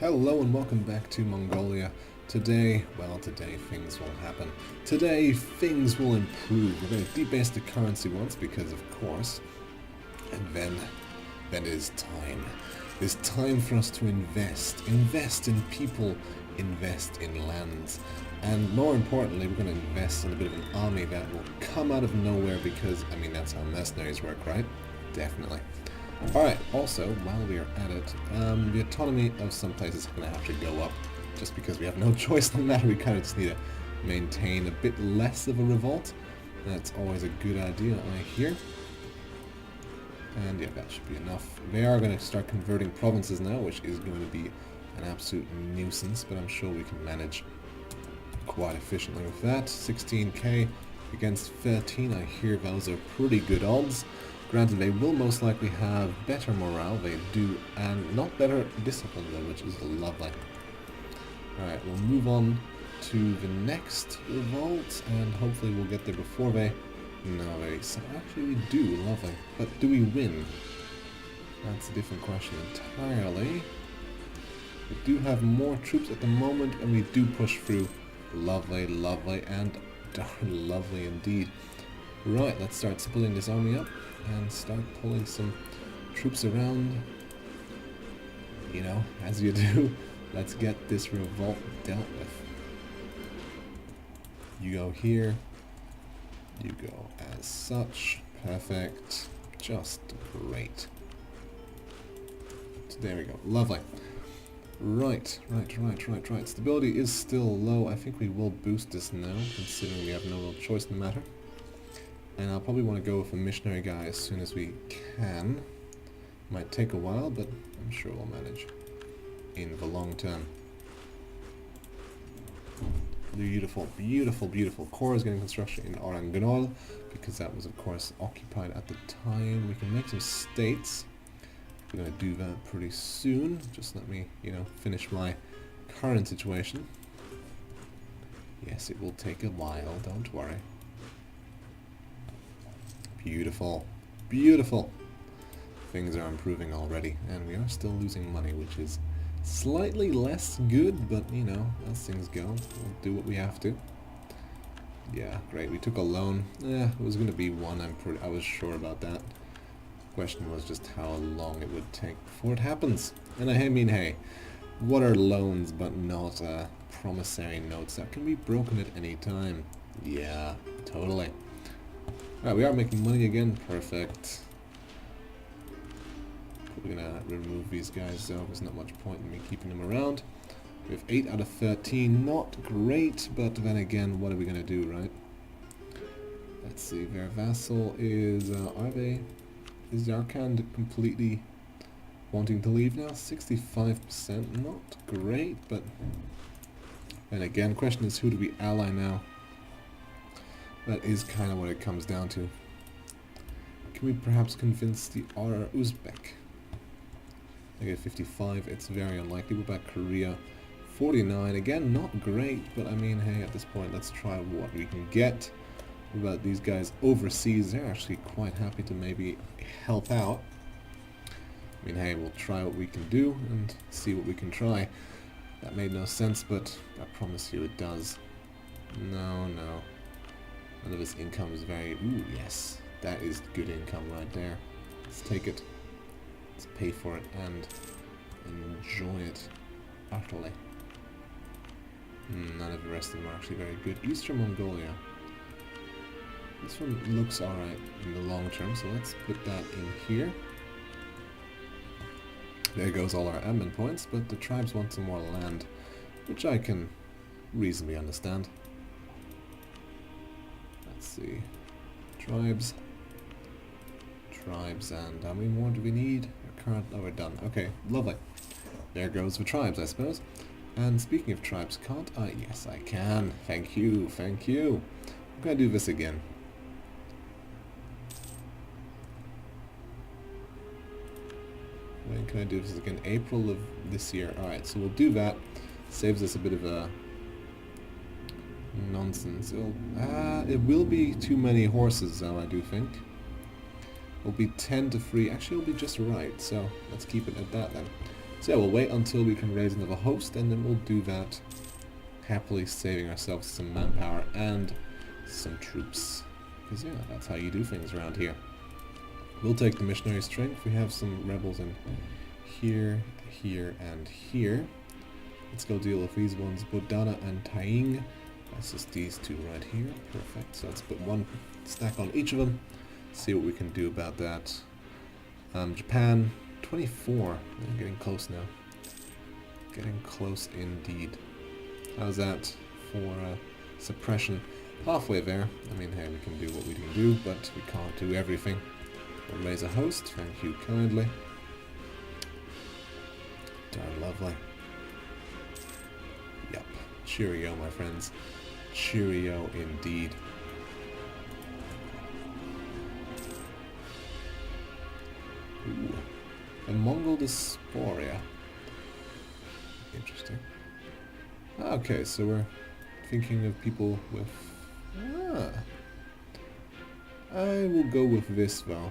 Hello and welcome back to Mongolia. Today things will happen. Today things will improve. We're going to debase the currency once because of course. And then it is time. It is time for us to invest. Invest in people, invest in lands. And more importantly, we're going to invest in a bit of an army that will come out of nowhere because, I mean, that's how mercenaries work, right? Definitely. Alright, also, while we are at it, the autonomy of some places is going to have to go up, just because we have no choice no matter. We kind of just need to maintain a bit less of a revolt. That's always a good idea, I hear. And yeah, that should be enough. They are going to start converting provinces now, which is going to be an absolute nuisance, but I'm sure we can manage quite efficiently with that. 16k against 13, I hear those are pretty good odds. Granted, they will most likely have better morale, they do, and not better discipline though, which is lovely. Alright, we'll move on to the next revolt, and hopefully we'll get there before they... No, actually we do, lovely. But do we win? That's a different question entirely. We do have more troops at the moment, and we do push through. Lovely, lovely, and darn lovely indeed. Right, let's start splitting this army up and start pulling some troops around. You know, as you do. Let's get this revolt dealt with. You go here. You go as such. Perfect. Just great. So there we go. Lovely. Right. Stability is still low. I think we will boost this now, considering we have no real choice in the matter. And I'll probably want to go with a missionary guy as soon as we can. Might take a while, but I'm sure we'll manage in the long term. Beautiful, beautiful, beautiful. Core is getting construction in Orangnol, because that was, of course, occupied at the time. We can make some states. We're going to do that pretty soon. Just let me, finish my current situation. Yes, it will take a while, don't worry. Beautiful. Beautiful. Things are improving already, and we are still losing money, which is slightly less good, but, as things go, we'll do what we have to. Yeah, great. We took a loan. It was going to be one. I was sure about that. The question was just how long it would take before it happens. And I mean, hey, what are loans but not promissory notes that can be broken at any time? Yeah, totally. Alright, we are making money again. Perfect. We're gonna remove these guys though. There's not much point in me keeping them around. We have 8 out of 13. Not great, but then again, what are we gonna do, right? Let's see. Their vassal is... Is Yarkand completely wanting to leave now? 65%. Not great, but... And again, question is, who do we ally now? That is kind of what it comes down to. Can we perhaps convince the Uzbek? I get 55, it's very unlikely. What about Korea? 49, again, not great, but I mean, hey, at this point, let's try what we can get. What about these guys overseas? They're actually quite happy to maybe help out. I mean, hey, we'll try what we can do and see what we can try. That made no sense, but I promise you it does. No. None of his income is very... Ooh, yes. That is good income right there. Let's take it. Let's pay for it and enjoy it utterly. None of the rest of them are actually very good. Eastern Mongolia. This one looks alright in the long term, so let's put that in here. There goes all our admin points, but the tribes want some more land, which I can reasonably understand. Let's see. Tribes, and how many more do we need? Oh, we're done. Okay, lovely. There goes the tribes, I suppose. And speaking of tribes, can't I? Yes, I can. Thank you. I'm gonna do this again. When can I do this again? April of this year. Alright, so we'll do that. Saves us a bit of a... nonsense. It will be too many horses though, I do think. It'll be 10 to 3. Actually, it'll be just right, so let's keep it at that then. So yeah, we'll wait until we can raise another host, and then we'll do that, happily saving ourselves some manpower and some troops. Because yeah, that's how you do things around here. We'll take the missionary strength. We have some rebels in here, here, and here. Let's go deal with these ones, Bodana and Taing. That's just these two right here. Perfect. So let's put one stack on each of them. See what we can do about that. Japan, 24. I'm getting close now. Getting close indeed. How's that for suppression? Halfway there. I mean, hey, we can do what we can do, but we can't do everything. We'll raise a host. Thank you kindly. Darn lovely. Yep. Cheerio, my friends. Cheerio indeed. Ooh. A Mongol dysphoria. Interesting. Okay, so we're thinking of people with... I will go with this, though.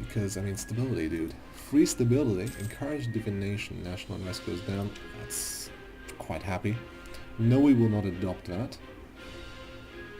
Because, I mean, stability, dude. Free stability, encourage divination, national unrest goes down. That's quite happy. No, we will not adopt that.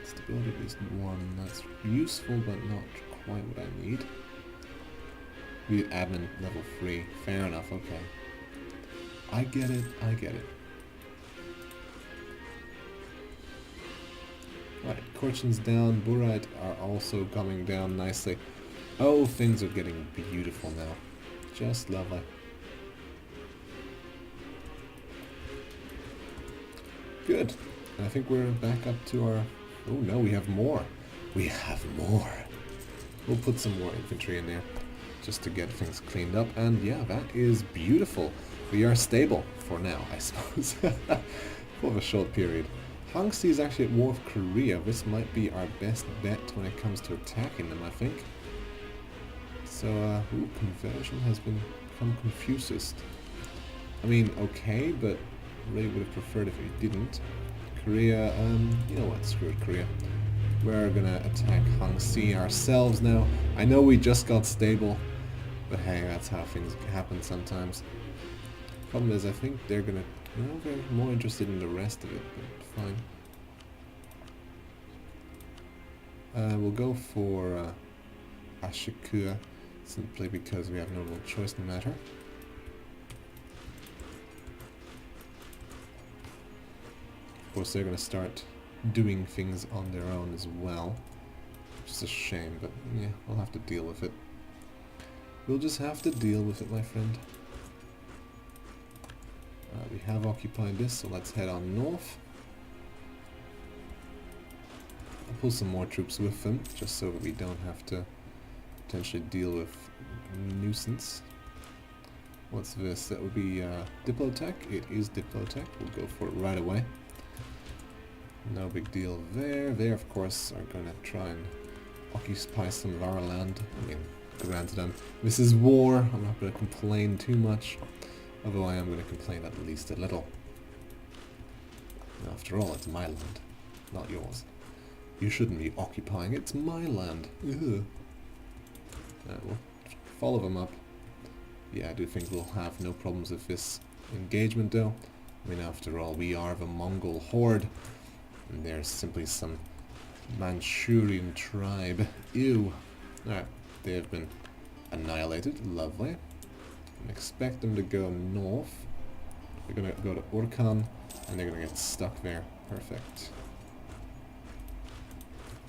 Stability is 1. That's useful, but not quite what I need. We need admin level 3. Fair enough, okay. I get it, I get it. Right, Korchin's down. Burite are also coming down nicely. Oh, things are getting beautiful now. Just lovely. Good. I think we're back up to our... Oh no, we have more. We have more. We'll put some more infantry in there just to get things cleaned up. And yeah, that is beautiful. We are stable for now, I suppose. For a short period. Hangxi is actually at war with Korea. This might be our best bet when it comes to attacking them, I think. So, ooh, conversion has become Confucius. I mean, okay, but really would have preferred if we didn't. Korea, you know what, screw it, Korea. We're gonna attack Hangxi ourselves now. I know we just got stable, but hey, that's how things happen sometimes. Problem is, I think they're gonna, you know, they're more interested in the rest of it, but fine. We'll go for Ashikaga, simply because we have no real choice in the matter. Of course, they're going to start doing things on their own as well, which is a shame, but yeah, we'll have to deal with it. We'll just have to deal with it, my friend. We have occupied this, so let's head on north. I'll pull some more troops with them, just so that we don't have to potentially deal with nuisance. What's this? That would be Diplotech. It is Diplotech. We'll go for it right away. No big deal there. They, of course, are going to try and occupy some of our land. I mean, granted, this is war. I'm not going to complain too much, although I am going to complain at least a little. After all, it's my land, not yours. You shouldn't be occupying it. It's my land. Ugh. We'll follow them up. Yeah, I do think we'll have no problems with this engagement, though. I mean, after all, we are the Mongol Horde. And there's simply some Manchurian tribe. Ew. Alright, they have been annihilated. Lovely. And expect them to go north. They're going to go to Urkan, and they're going to get stuck there. Perfect.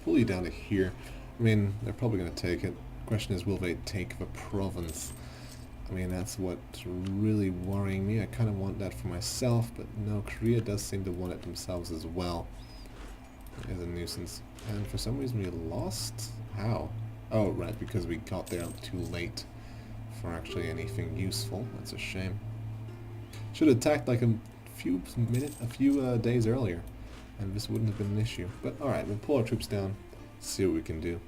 Pull you down to here. I mean, they're probably going to take it. Question is, will they take the province? I mean, that's what's really worrying me. I kind of want that for myself, but no, Korea does seem to want it themselves as well. It is a nuisance. And for some reason we lost? How? Oh, right, because we got there too late for actually anything useful. That's a shame. Should have attacked like a few days earlier, and this wouldn't have been an issue. But alright, we'll pull our troops down, see what we can do.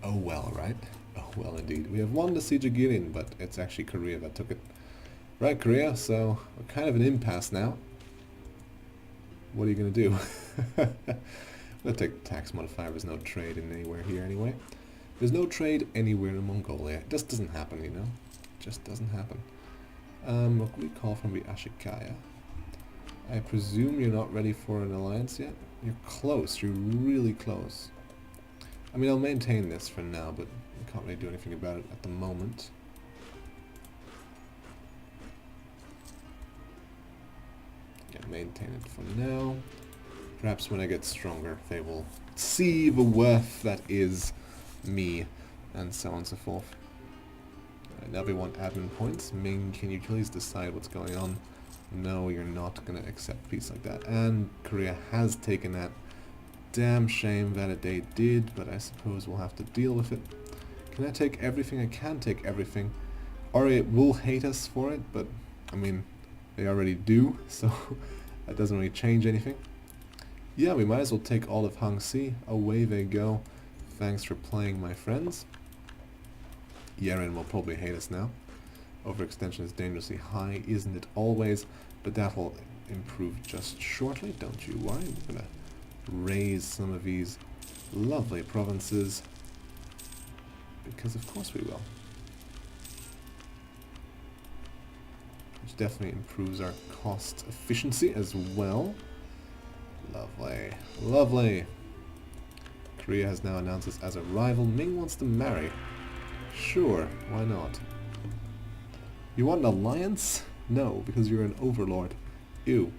Oh well, right? Oh well indeed. We have won the siege of Girin, but it's actually Korea that took it. Right, Korea, so we're kind of an impasse now. What are you going to do? Let's take tax modifier. There's no trade in anywhere here anyway. There's no trade anywhere in Mongolia. It just doesn't happen, you know? It just doesn't happen. What can we call from the Ashikaya? I presume you're not ready for an alliance yet? You're close. You're really close. I mean, I'll maintain this for now, but I can't really do anything about it at the moment. Yeah, maintain it for now. Perhaps when I get stronger, they will see the worth that is me, and so on and so forth. Now they want admin points. Ming, can you please decide what's going on? No, you're not going to accept peace like that. And Korea has taken that. Damn shame that they did, but I suppose we'll have to deal with it. Can I take everything? I can take everything. Aria will hate us for it, but, I mean, they already do, so that doesn't really change anything. Yeah, we might as well take all of Hangxi. Away they go. Thanks for playing, my friends. Yeren will probably hate us now. Overextension is dangerously high, isn't it always? But that will improve just shortly, don't you worry. We're gonna raise some of these lovely provinces, because of course we will. Which definitely improves our cost efficiency as well. Lovely, lovely. Korea has now announced us as a rival. Ming wants to marry. Sure, why not? You want an alliance? No, because you're an overlord. Ew.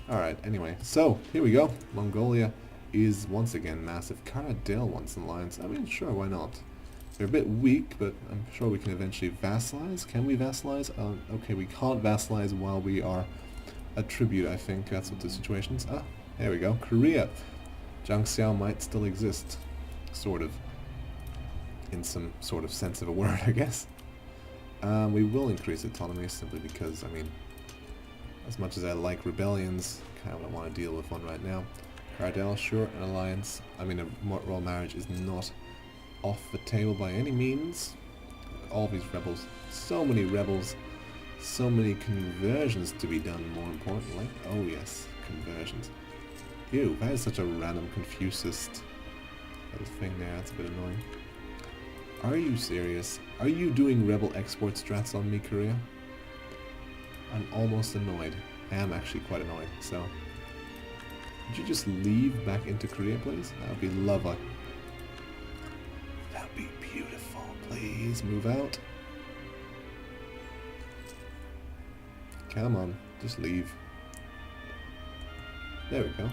Alright, anyway, so, here we go. Mongolia is once again massive. Karadale wants an alliance. I mean, sure, why not? They're a bit weak, but I'm sure we can eventually vassalize. Can we vassalize? Okay, we can't vassalize while we are a tribute, I think. That's what the situation is. Ah, there we go. Korea. Jiangxiao might still exist. Sort of. In some sort of sense of a word, I guess. We will increase autonomy simply because, I mean, as much as I like rebellions, kind of don't want to deal with one right now. Karadale, sure, an alliance. I mean, a royal marriage is not off the table by any means. All these rebels, so many rebels, so many conversions to be done, more importantly. Oh yes, conversions. Ew, that is such a random Confucius little thing there, that's a bit annoying. Are you serious? Are you doing rebel export strats on me, Korea? I'm almost annoyed. I am actually quite annoyed, so... Would you just leave back into Korea, please? That would be lovely. That would be beautiful. Please, move out. Come on, just leave. There we go.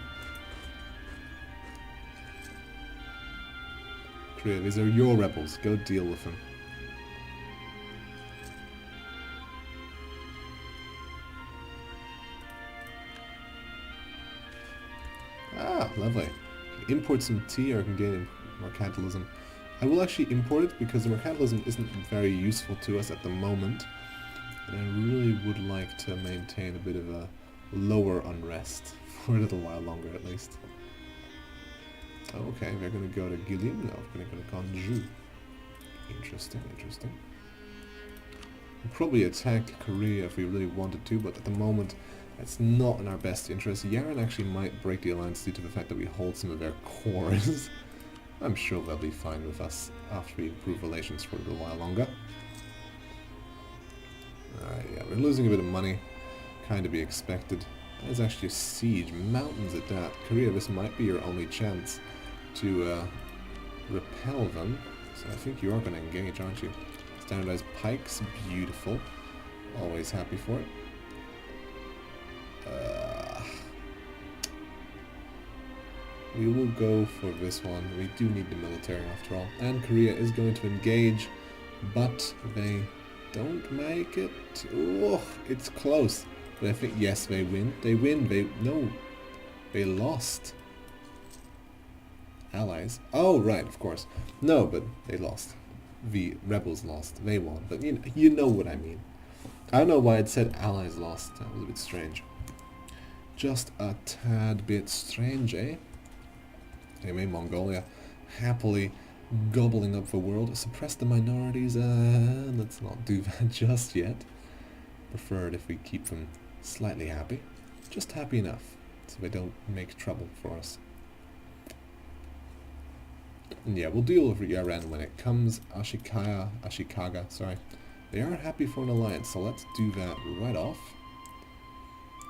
Korea, these are your rebels. Go deal with them. Ah, lovely. Import some tea, or I can gain mercantilism. I will actually import it because the mercantilism isn't very useful to us at the moment. And I really would like to maintain a bit of a lower unrest for a little while longer at least. Okay, they're going to go to Guilin. No, we're going to go to Ganju. Interesting, interesting. We'll probably attack Korea if we really wanted to, but at the moment, it's not in our best interest. Yaren actually might break the alliance due to the fact that we hold some of their cores. I'm sure they'll be fine with us after we improve relations for a little while longer. Alright, yeah, we're losing a bit of money. Kind of be expected. There's actually a siege. Mountains at that. Korea, this might be your only chance to repel them. So I think you are going to engage, aren't you? Standardized pikes. Beautiful. Always happy for it. We will go for this one. We do need the military after all. And Korea is going to engage, but they don't make it. Oh, it's close. But I think, yes, they win. They win. No. They lost. Allies. Oh, right, of course. No, but they lost. The rebels lost. They won. But you know what I mean. I don't know why it said allies lost. That was a bit strange. Just a tad bit strange, eh? Anyway, Mongolia happily gobbling up the world. Suppress the minorities. Let's not do that just yet. Prefer it if we keep them slightly happy. Just happy enough. so they don't make trouble for us. And yeah, we'll deal with Yuan when it comes. Ashikaga, sorry. They are happy for an alliance, so let's do that right off.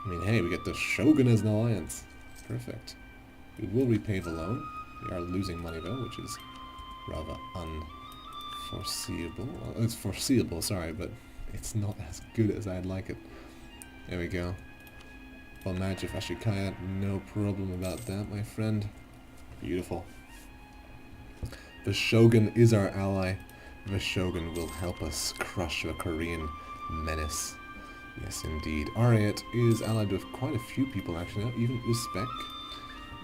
I mean, hey, we get the Shogun as an alliance. Perfect. We will repay the loan. We are losing money though, which is rather unforeseeable. Well, it's foreseeable, sorry, but it's not as good as I'd like it. There we go. Well, match of Ashikaya, no problem about that, my friend. Beautiful. The Shogun is our ally. The Shogun will help us crush the Korean menace. Yes, indeed. Ariat is allied with quite a few people, actually, now, even Uzbek.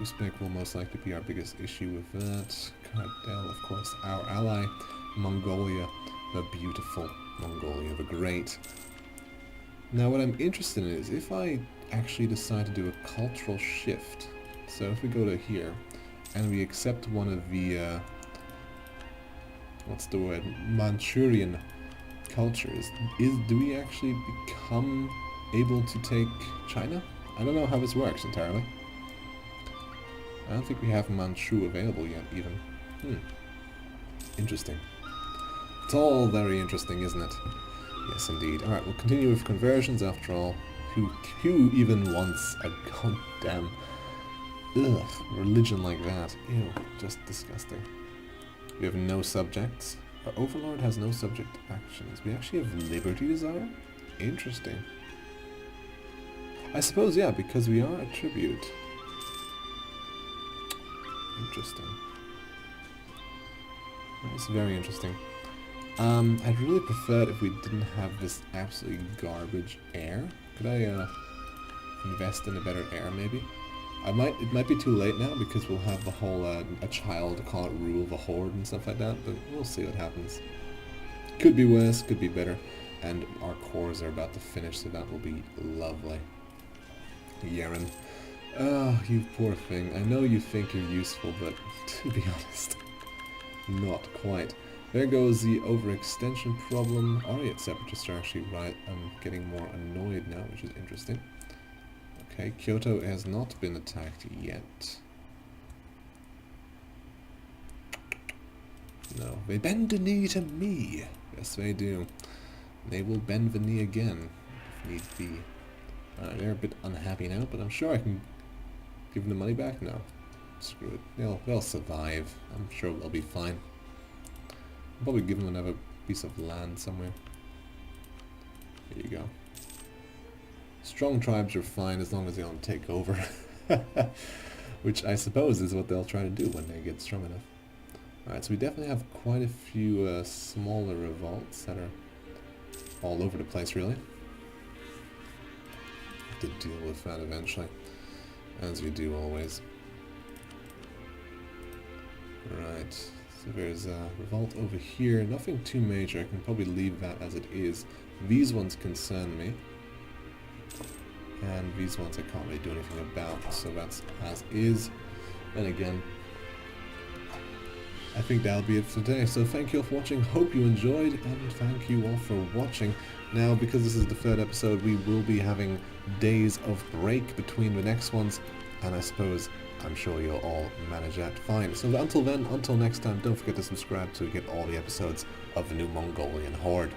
Uzbek will most likely be our biggest issue with that. Kardel, of course, our ally. Mongolia, the beautiful Mongolia, the great. Now, what I'm interested in is if I actually decide to do a cultural shift. So if we go to here, and we accept one of the, what's the word, Manchurian cultures, do we actually become able to take China? I don't know how this works entirely. I don't think we have Manchu available yet, even. Interesting. It's all very interesting, isn't it? Yes, indeed. Alright, we'll continue with conversions after all. Who even wants a goddamn religion like that? Ew, just disgusting. We have no subjects. Our overlord has no subject actions. We actually have liberty desire? Interesting. I suppose, yeah, because we are a tribute. Interesting. That's very interesting. I'd really prefer it if we didn't have this absolutely garbage heir. Could I invest in a better heir, maybe? It might be too late now because we'll have the whole a child, call it rule the Horde and stuff like that, but we'll see what happens. Could be worse, could be better, and our cores are about to finish, so that will be lovely. Yeren. Oh, you poor thing. I know you think you're useful, but to be honest, not quite. There goes the overextension problem. Ariat separatists are actually right. I'm getting more annoyed now, which is interesting. Okay, Kyoto has not been attacked yet. No, they bend the knee to me. Yes, they do. They will bend the knee again, if need be. They're a bit unhappy now, but I'm sure I can give them the money back. No, screw it. They'll survive. I'm sure they'll be fine. I'll probably give them another piece of land somewhere. There you go. Strong tribes are fine as long as they don't take over. Which I suppose is what they'll try to do when they get strong enough. Alright, so we definitely have quite a few smaller revolts that are all over the place, really. Have to deal with that eventually. As we do always. Right, so there's a revolt over here. Nothing too major. I can probably leave that as it is. These ones concern me. And these ones I can't really do anything about, so that's as is. And again, I think that'll be it for today. So thank you all for watching, hope you enjoyed, and thank you all for watching. Now, because this is the third episode, we will be having days of break between the next ones, and I suppose, I'm sure you'll all manage that fine. So until then, until next time, don't forget to subscribe to get all the episodes of the new Mongolian Horde.